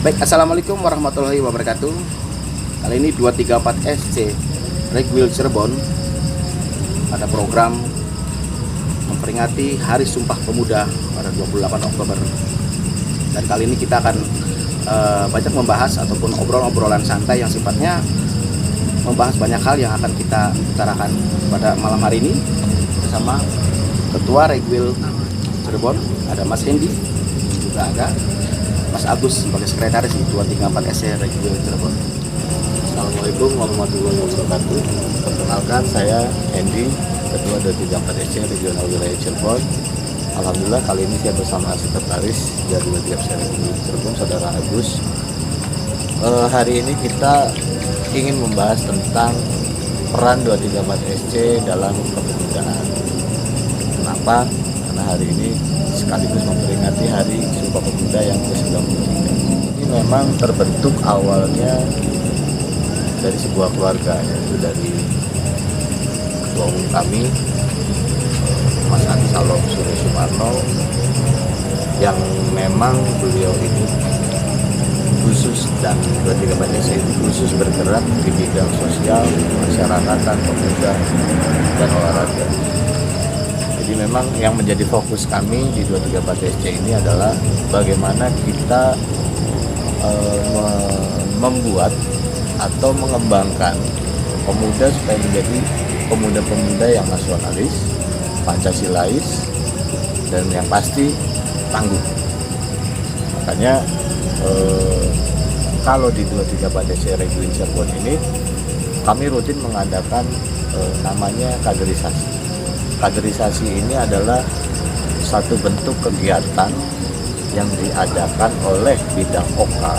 Baik, Assalamualaikum warahmatullahi wabarakatuh. Kali ini 234 SC Regwil Cirebon ada program memperingati Hari Sumpah Pemuda pada 28 Oktober. Dan kali ini kita akan banyak membahas ataupun obrolan santai yang sifatnya membahas banyak hal yang akan kita utarakan pada malam hari ini bersama Ketua Regwil Cirebon, ada Mas Hendy, juga ada Mas Agus sebagai sekretaris di 234 SC Regwil Cirebon. Assalamualaikum warahmatullahi wabarakatuh. Perkenalkan, saya Hendy, Ketua 234 SC Regional Wilayah Cirebon. Alhamdulillah kali ini saya bersama sekretaris dari 234 SC Regwil Cirebon, Saudara Agus. Hari ini kita ingin membahas tentang peran 234 SC dalam kepemudaan. Kenapa? Karena hari ini sekaligus memperingati Hari Sumpah Pemuda yang ke-93. Ini memang terbentuk awalnya dari sebuah keluarga, yaitu dari ketua umum kami, Mas Adi Salom Surya Sumarno, yang memang beliau ini khusus, dan 234 SC ini khusus bergerak di bidang sosial, masyarakatan, pemuda, dan olahraga. Jadi memang yang menjadi fokus kami di 234 SC ini adalah bagaimana kita membuat atau mengembangkan pemuda supaya menjadi pemuda-pemuda yang nasionalis, Pancasilais, dan yang pasti tangguh. Makanya kalau di 234 SC Regwil Cirebon ini kami rutin mengadakan namanya kaderisasi. Kaderisasi ini adalah satu bentuk kegiatan yang diadakan oleh bidang OKA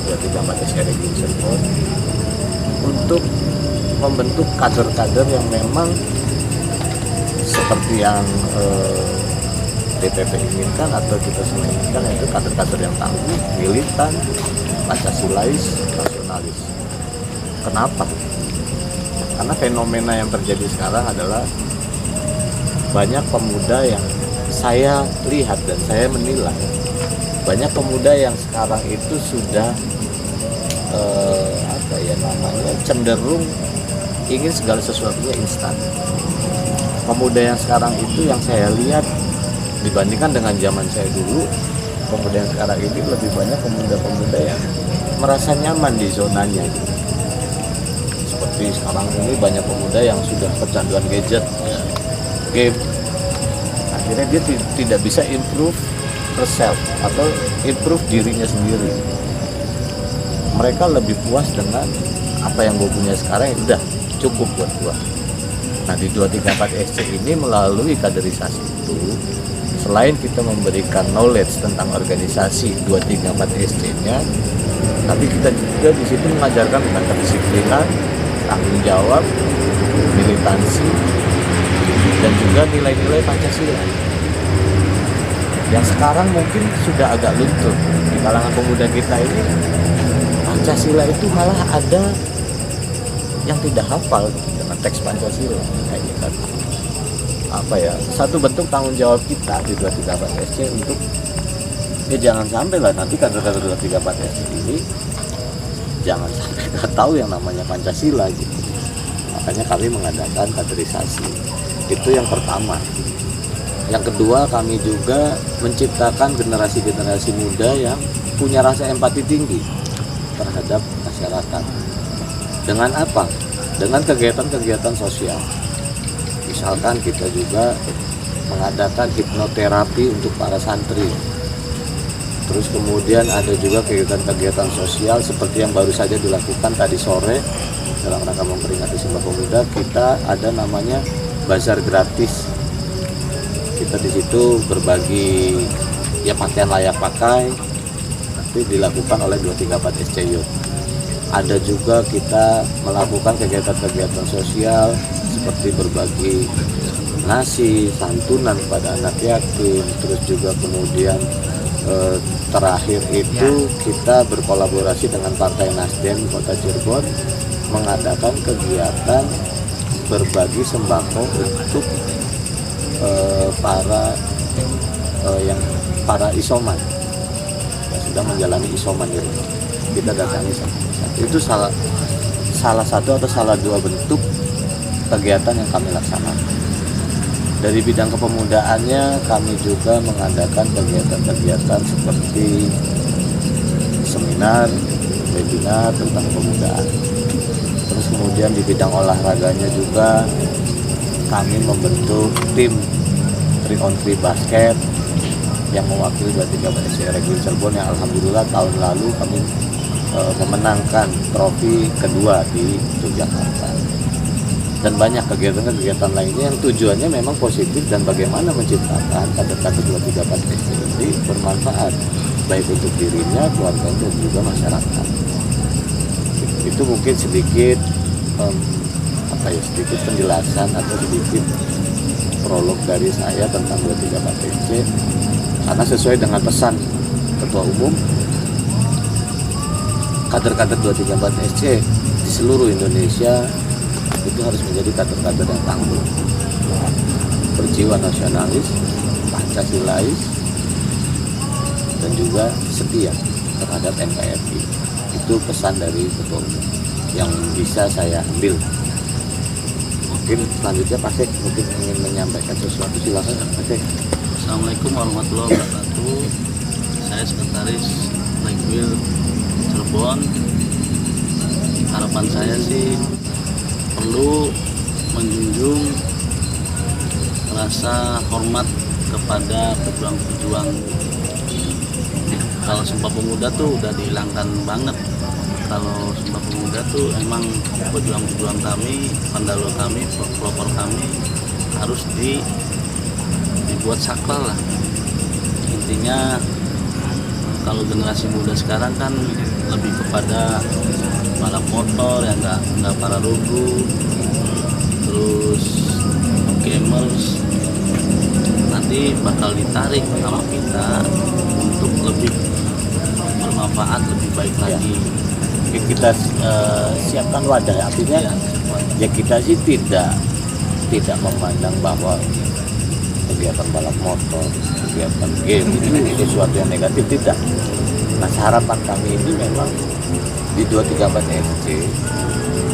234 SC Regwil Cirebon untuk membentuk kader-kader yang memang seperti yang DPP inginkan atau kita semua inginkan, yaitu kader-kader yang tangguh, militan, Pancasilais, nasionalis. Kenapa? Karena fenomena yang terjadi sekarang adalah banyak pemuda yang saya lihat dan saya menilai, banyak pemuda yang sekarang itu sudah cenderung ingin segala sesuatunya instan. Pemuda yang sekarang itu yang saya lihat dibandingkan dengan zaman saya dulu, pemuda yang sekarang ini lebih banyak pemuda-pemuda yang merasa nyaman di zonanya. Seperti sekarang ini banyak pemuda yang sudah kecanduan gadget, game. Akhirnya dia tidak bisa improve herself atau improve dirinya sendiri. Mereka lebih puas dengan apa yang gue punya sekarang, udah cukup buat gue. Nah, di 234 SC ini melalui kaderisasi itu, selain kita memberikan knowledge tentang organisasi 234 SC-nya, tapi kita juga di situ mengajarkan tentang kedisiplinan, tanggung jawab, militansi, dan juga nilai-nilai Pancasila yang sekarang mungkin sudah agak luntur di kalangan pemuda kita ini. Pancasila itu malah ada yang tidak hafal dengan teks Pancasila. Kayaknya kan satu bentuk tanggung jawab kita di 234 SC untuk jangan sampai lah nanti kader-kader 234 SC ini jangan sampai nggak tahu yang namanya Pancasila gitu. Makanya kami mengadakan kaderisasi. Itu yang pertama. Yang kedua, kami juga menciptakan generasi-generasi muda yang punya rasa empati tinggi terhadap masyarakat. Dengan apa? Dengan kegiatan-kegiatan sosial. Misalkan kita juga mengadakan hipnoterapi untuk para santri. Terus kemudian ada juga kegiatan-kegiatan sosial seperti yang baru saja dilakukan tadi sore dalam rangka memperingati Sumpah Pemuda. Kita ada namanya bazar gratis. Kita di situ berbagi pakaian layak pakai, nanti dilakukan oleh 234 SC Youth. Ada juga kita melakukan kegiatan-kegiatan sosial seperti berbagi nasi, santunan kepada anak yatim. Terus juga kemudian terakhir itu kita berkolaborasi dengan Partai Nasdem Kota Cirebon mengadakan kegiatan berbagi sembako untuk para isoman. sedang menjalani isoman di rumah. Kita datangi satu-satu. Itu salah satu atau salah dua bentuk kegiatan yang kami laksanakan. Dari bidang kepemudaannya kami juga mengadakan kegiatan-kegiatan seperti seminar, webinar tentang kepemudaan. Terus kemudian di bidang olahraganya juga kami membentuk tim 3-on-3 basket yang mewakili 23 SC Rek Wil Cirebon yang alhamdulillah tahun lalu kami memenangkan trofi kedua di Yogyakarta. Dan banyak kegiatan-kegiatan lainnya yang tujuannya memang positif dan bagaimana menciptakan kader-kader 23 SC ini bermanfaat baik untuk dirinya, keluarganya dan juga masyarakat. Itu mungkin sedikit sedikit penjelasan atau sedikit prolog dari saya tentang 23 SC, karena sesuai dengan pesan Ketua Umum, kader-kader 23 SC di seluruh Indonesia itu harus menjadi kader-kader yang tangguh, berjiwa nasionalis, Pancasilais, dan juga setia terhadap NKRI. Itu pesan dari Ketua Umum yang bisa saya ambil. Mungkin selanjutnya Pak Sek mungkin ingin menyampaikan sesuatu, silakan Pak Sek. Assalamualaikum warahmatullahi wabarakatuh. Saya sekretaris Rek Wil Cirebon. Harapan saya sih perlu menjunjung rasa hormat kepada pejuang-pejuang. Kalau Sumpah Pemuda tuh udah dihilangkan banget. Kalau Sumpah Pemuda tuh emang pejuang-pejuang kami, pendahulu kami, pelopor kami harus dibuat sakral lah. Intinya kalau generasi muda sekarang kan lebih kepada balap motor yang nggak para logo, terus gamers, nanti bakal ditarik sama kita untuk lebih bermanfaat, lebih baik lagi. Mungkin kita siapkan wadah, artinya ya kita sih tidak memandang bahwa kegiatan balap motor, kegiatan game itu sesuatu yang negatif, tidak. Nah, harapan kami ini memang di 23 SC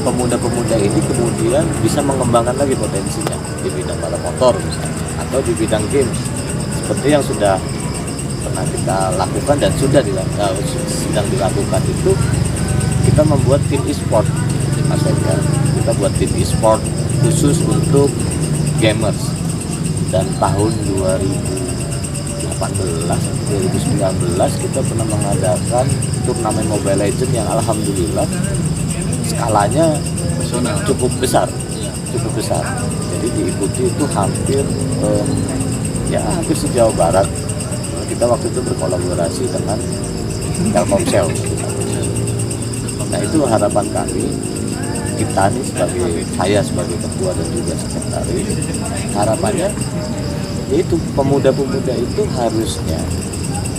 pemuda-pemuda ini kemudian bisa mengembangkan lagi potensinya di bidang balap motor misalnya, atau di bidang games seperti yang sudah pernah kita lakukan dan sedang dilakukan. Itu kita membuat tim e-sport, maksudnya kita buat tim e-sport khusus untuk gamers, dan tahun 2019 kita pernah mengadakan turnamen Mobile Legends yang alhamdulillah skalanya cukup besar. Jadi diikuti itu hampir se-Jawa Barat. Kita waktu itu berkolaborasi dengan Telkomsel. Nah, itu harapan kami, kita nih saya sebagai ketua dan juga sekretaris, harapannya yaitu pemuda-pemuda itu harusnya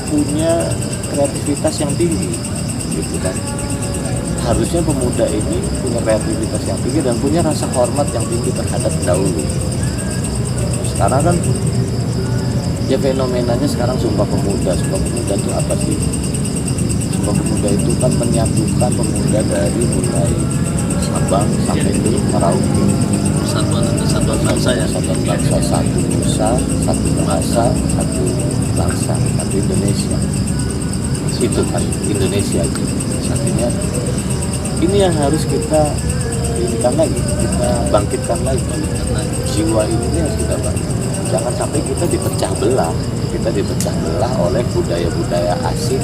punya kreativitas yang tinggi, gitu kan. Harusnya pemuda ini punya kreativitas yang tinggi dan punya rasa hormat yang tinggi terhadap pendahulu. Sekarang kan ya fenomenanya sekarang Sumpah Pemuda itu apa sih? Sumpah Pemuda itu kan menyatukan pemuda dari mulai Sabang sampai ke Merauke. Persatuan bangsa ya. Persatuan bangsa, satu nusa, satu bahasa, satu bangsa, satu Indonesia. Itu kan Indonesia itu. Artinya ini yang harus kita bangkitkan lagi. Jiwa ini harus kita bangkitkan. Jangan sampai kita dipecah belah oleh budaya-budaya asing,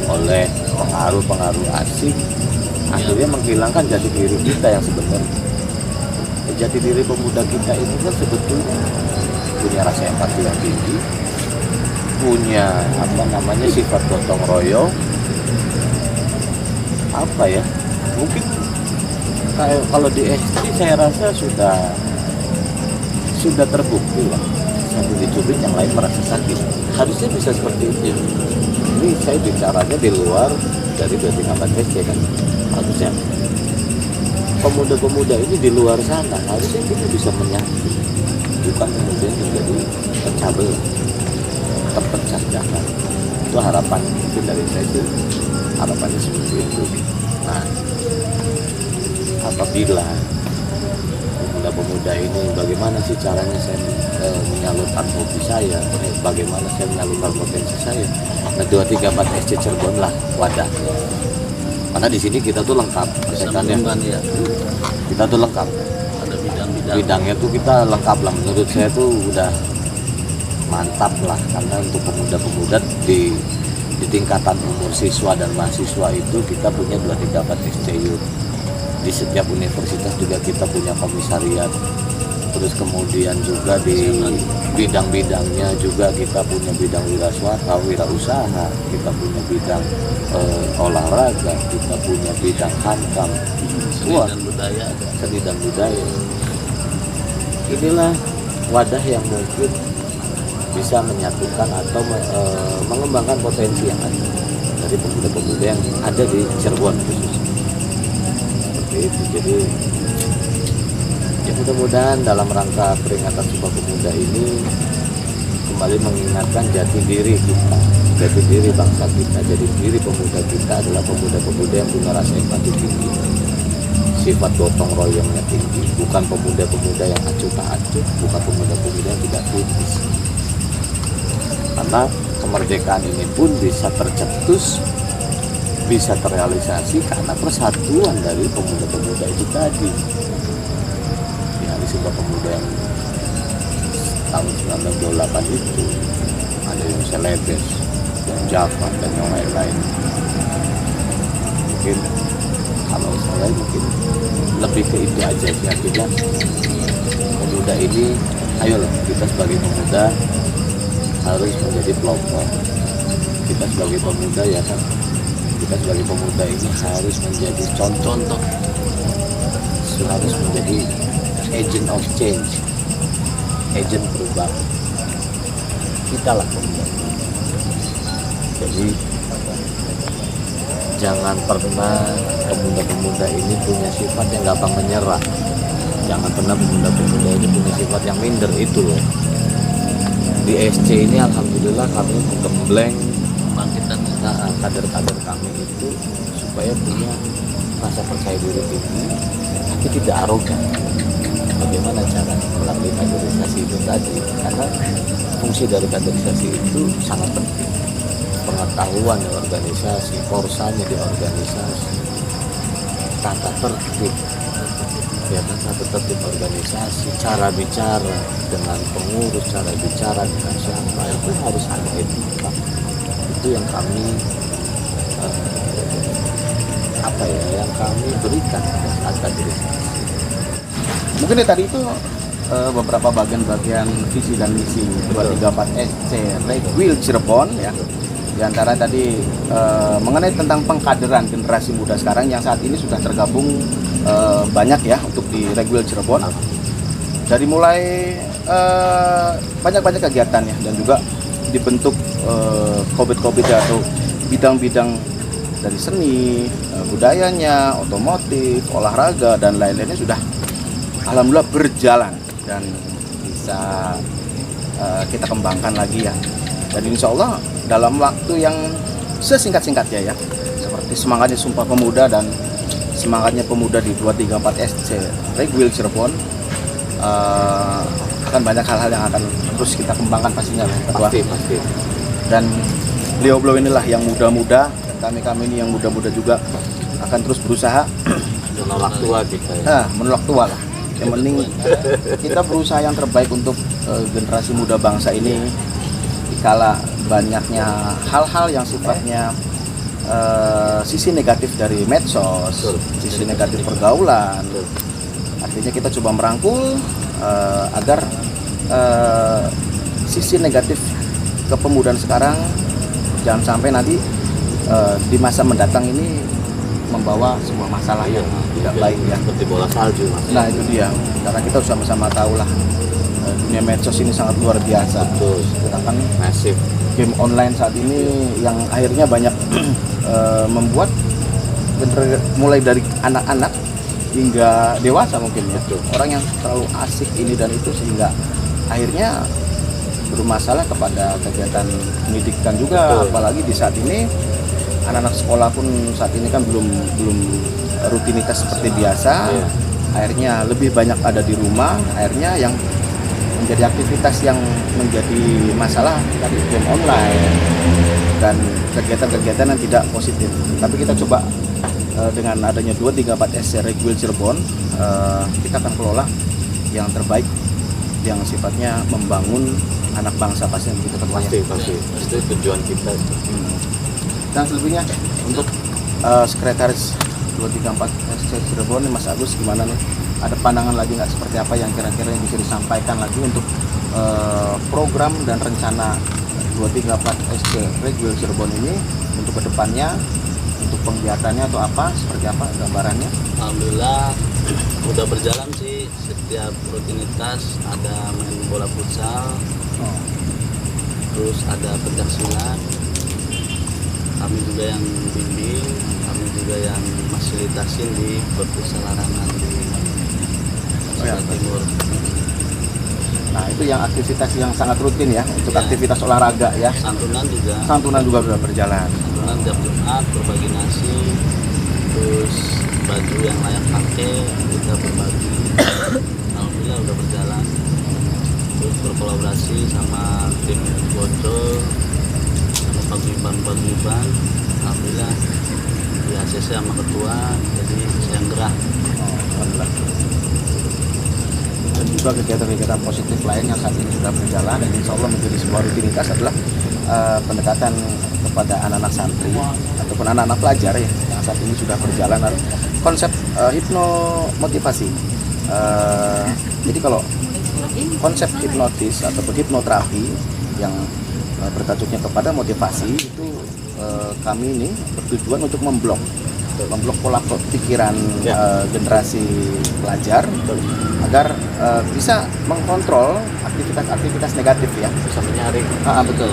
oleh pengaruh-pengaruh asing, akhirnya menghilangkan jati diri kita yang sebenarnya. Jati diri pemuda kita ini kan sebetulnya punya rasa empati yang tinggi, punya sifat gotong royong, mungkin kalau di SD saya rasa sudah terbukti lah, satu dicubit yang lain merasa sakit. Harusnya bisa seperti itu. Ini saya bicaranya di luar dari 23 SC kan. Harusnya pemuda-pemuda ini di luar sana harusnya kita bisa menyatu, bukan kemudian menjadi pecah belah, terpecah jangan. Itu harapan mungkin dari saya itu, harapannya seperti itu. Nah, apabila pemuda-pemuda ini bagaimana sih caranya saya menyalurkan hobi saya, bagaimana saya menyalurkan potensi saya. Nah, 234 SC Cirebon lah wadahnya. Karena di sini kita tuh lengkap, misalkan ya, kita tuh lengkap. Ada bidang-bidang. Bidangnya tuh kita lengkap lah. Menurut saya tuh udah mantap lah, karena untuk pemuda-pemuda di tingkatan umur siswa dan mahasiswa itu kita punya 234 SCU. Di setiap universitas juga kita punya komisariat. Terus kemudian juga di bidang-bidangnya juga kita punya bidang wirausaha, kita punya bidang olahraga, kita punya bidang hankam, Seni dan budaya. seni dan budaya. Inilah wadah yang mungkin bisa menyatukan atau mengembangkan potensi yang ada dari pemuda-pemuda yang ada di Cirebon khususnya. Seperti itu. Jadi ya mudah-mudahan dalam rangka peringatan Sumpah Pemuda ini kembali mengingatkan jati diri kita, jati diri bangsa kita, jati diri pemuda kita adalah pemuda-pemuda yang punya rasa empati tinggi, sifat gotong royongnya tinggi, bukan pemuda-pemuda yang acuh tak acuh, bukan pemuda-pemuda yang tidak kritis. Karena kemerdekaan ini pun bisa tercetus, bisa terrealisasi karena persatuan dari pemuda-pemuda itu tadi. Di hari Sumpah Pemuda yang tahun 1928 itu ada yang Celebes, yang Java, dan yang lain-lain. Mungkin kalau saya mungkin lebih ke itu aja sih, artinya pemuda ini, ayolah kita sebagai pemuda harus menjadi pelopor. Kita sebagai pemuda ya kan, kita sebagai pemuda ini harus menjadi contoh, harus menjadi agent of change, agent perubahan. Kita lah pemuda. Jadi jangan pernah pemuda-pemuda ini punya sifat yang gampang menyerah. Jangan pernah pemuda-pemuda ini punya sifat yang minder, itu loh. Di SC ini alhamdulillah kami menggembleng Bangkitan. kader-kader kami itu supaya punya rasa percaya diri tinggi, tapi tidak arogan. Bagaimana cara melalui kaderisasi itu tadi? Karena fungsi dari kaderisasi itu sangat penting. Pengetahuan di organisasi, forsanya di organisasi, tata tertib, ya kan, tata tertib organisasi, cara bicara dengan pengurus, cara bicara dengan siapa, itu harus ada etika. Itu yang kami yang kami berikan pada saat kaderisasi. Mungkin tadi itu beberapa bagian-bagian visi dan misi 234 SC Rekwil Cirebon ya. Di antara tadi mengenai tentang pengkaderan generasi muda sekarang yang saat ini sudah tergabung banyak ya untuk di Rekwil Cirebon. Dari mulai banyak-banyak kegiatan ya, dan juga dibentuk COVID atau bidang-bidang dari seni, budayanya, otomotif, olahraga dan lain-lainnya sudah alhamdulillah berjalan dan bisa kita kembangkan lagi ya. Dan insya Allah dalam waktu yang sesingkat-singkatnya ya, seperti semangatnya Sumpah Pemuda dan semangatnya pemuda di 234 SC Rekwil Cirebon, akan banyak hal-hal yang akan terus kita kembangkan pastinya Ketua. Pasti. Dan beliau inilah yang muda-muda, dan kami ini yang muda-muda juga akan terus berusaha Menolak tua kita ya. menolak tua lah. Yang penting kita berusaha yang terbaik untuk generasi muda bangsa ini. Dikala banyaknya hal-hal yang sifatnya sisi negatif dari medsos, sisi negatif pergaulan, artinya kita coba merangkul agar sisi negatif kepemudaan sekarang jangan sampai nanti di masa mendatang ini membawa sebuah masalah yang tidak baik ya. Seperti bola salju, Mas. Nah itu dia, karena kita sama-sama tahu lah dunia medsos ini sangat luar biasa. Betul. Kita kan Masif. game online saat ini yang akhirnya banyak membuat mulai dari anak-anak hingga dewasa mungkin ya. Betul. Orang yang terlalu asik ini dan itu sehingga akhirnya bermasalah kepada kegiatan pendidikan juga. Betul. Apalagi di saat ini anak-anak sekolah pun saat ini kan belum rutinitas seperti biasa. Iya. Akhirnya lebih banyak ada di rumah, akhirnya yang menjadi aktivitas yang menjadi masalah dari game online dan kegiatan-kegiatan yang tidak positif. Tapi kita coba dengan adanya 234 SC Reguil Cirebon, kita akan kelola yang terbaik, yang sifatnya membangun anak bangsa pasti begitu ketuanya. Pasti itu tujuan kita. Dan selebihnya untuk sekretaris 234 SC Cirebon nih, Mas Agus, gimana nih? Ada pandangan lagi nggak seperti apa yang kira-kira yang bisa disampaikan lagi untuk program dan rencana 234 SC Reguil Cirebon ini untuk kedepannya, untuk penggiatannya atau apa, seperti apa gambarannya? Alhamdulillah udah berjalan sih, setiap rutinitas ada main bola futsal, terus ada pencaksilat, kami juga yang bimbing, kami juga yang fasilitasin di perpusat larangan di Jawa Timur. Nah, itu yang aktivitas yang sangat rutin ya, untuk aktivitas olahraga ya. Santunan juga Sudah berjalan. santunan tiap Jumat berbagi nasi, terus baju yang layak pakai kita berbagi. Alhamdulillah udah berjalan, terus berkolaborasi sama tim bocor, sama paguyuban. Alhamdulillah di ACC sama ketua, jadi saya yang gerak. Alhamdulillah. Dan juga kegiatan-kegiatan positif lain yang saat ini sudah berjalan dan insya Allah menjadi sebuah rutinitas adalah pendekatan kepada anak-anak santri ataupun anak-anak pelajar ya, yang saat ini sudah berjalan. Konsep hipnomotivasi. Jadi kalau konsep hipnotis ataupun hipnoterapi yang bertajuknya kepada motivasi itu, kami ini bertujuan untuk memblok pola pikiran generasi pelajar agar bisa mengkontrol aktivitas negatif ya. Bisa menyaring. Betul.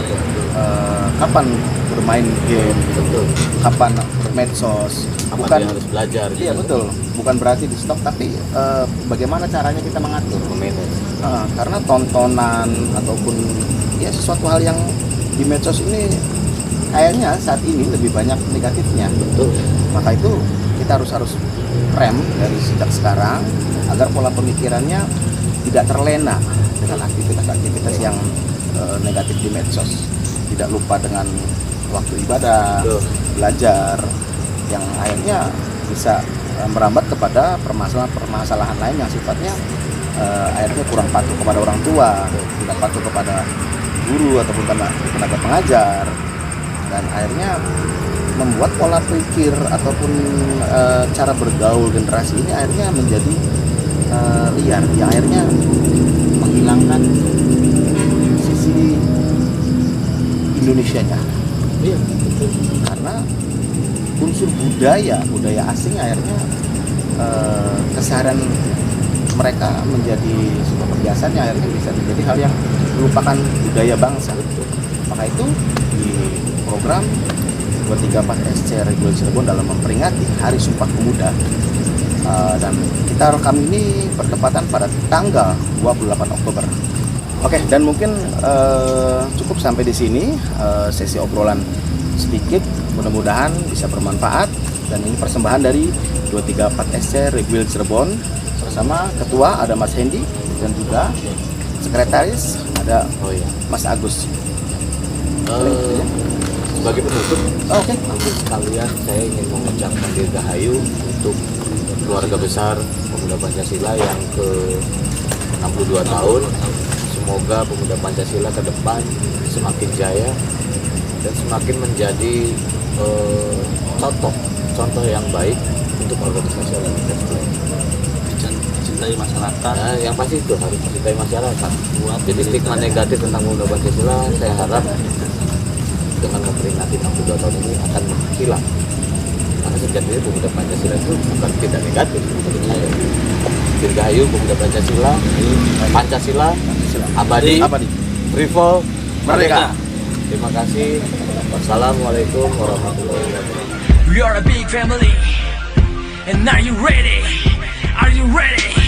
Kapan bermain game, kapan bermedsos, Bukan harus belajar. Iya betul. Bukan berarti di stop, tapi bagaimana caranya kita mengatur. Karena tontonan ataupun ya sesuatu hal yang di medsos ini kayaknya saat ini lebih banyak negatifnya. Betul. Maka itu kita harus rem dari sejak sekarang agar pola pemikirannya tidak terlena dengan aktivitas yang negatif di medsos. Tidak lupa dengan waktu ibadah, belajar, yang akhirnya bisa merambat kepada permasalahan lain yang sifatnya akhirnya kurang patuh kepada orang tua, tidak patuh kepada guru ataupun tenaga pengajar, dan akhirnya membuat pola pikir ataupun cara bergaul generasi ini akhirnya menjadi liar, yang akhirnya menghilangkan sisi Indonesianya. Iya. Karena unsur budaya asing akhirnya keseharian mereka menjadi sebuah kebiasaan yang akhirnya bisa menjadi hal yang melupakan budaya bangsa. Maka itu di program 234 SC Reguil Cirebon dalam memperingati Hari Sumpah Pemuda, dan kami ini bertepatan pada tanggal 28 Oktober. Oke, dan mungkin cukup sampai di sini sesi obrolan sedikit, mudah-mudahan bisa bermanfaat, dan ini persembahan dari 234 SC Reguil Cirebon bersama ketua ada Mas Hendy dan juga sekretaris ada Mas Agus. Sebagai penutup, Oke. untuk sekalian saya ingin mengucapkan dirgahayu untuk keluarga besar Pemuda Pancasila yang ke 62 tahun. Semoga Pemuda Pancasila ke depan semakin jaya dan semakin menjadi contoh yang baik untuk organisasi Cintai masyarakat. Nah, yang pasti itu harus mencintai masyarakat. Jadi stigma negatif tentang Pemuda Pancasila saya harap dengan memperingati 62 tahun ini akan hilang. Karena sejatinya Pemuda Pancasila itu bukan tidak negatif menurut saya. Dirgahayu Pemuda Pancasila, Pancasila abadi, rival merdeka. Terima kasih. Wassalamualaikum warahmatullahi wabarakatuh. We are a big family, and are you ready? Are you ready?